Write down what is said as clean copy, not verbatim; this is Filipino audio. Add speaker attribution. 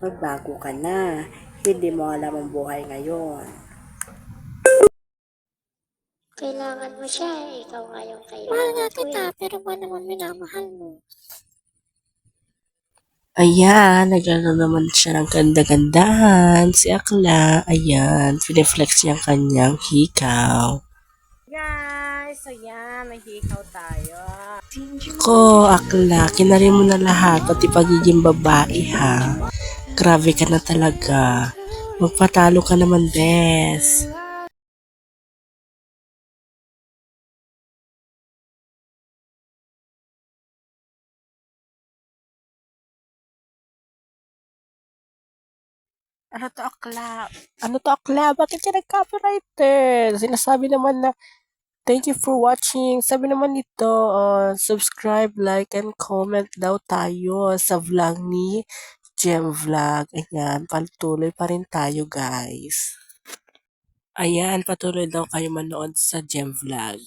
Speaker 1: Magbago ka na. Hindi mo alam ang buhay ngayon.
Speaker 2: Kailangan mo siya eh. Ikaw nga yung
Speaker 3: Mahal
Speaker 2: kailangan
Speaker 3: nga
Speaker 2: ko
Speaker 3: kita,
Speaker 2: eh.
Speaker 3: pero ba naman minamahal mo?
Speaker 1: Ayan, nagano naman siya ng ganda-gandahan. Si Akla, ayan, pineflex niya ang kanyang hikaw.
Speaker 4: Guys, so yan, naghihikaw tayo.
Speaker 1: Ko, Akla, kinari mo na lahat, pati pagiging babae ha. Grabe ka na talaga. Magpatalo ka naman, bes. Ano to, Akla? Ano to, Akla? Bakit ka nag-copyrighted? Sinasabi naman na thank you for watching. Sabi naman nito, subscribe, like, and comment daw tayo sa vlog ni Gem Vlog. Ayan, patuloy pa rin tayo, guys. Ayan, patuloy daw kayo manood sa Gem Vlog.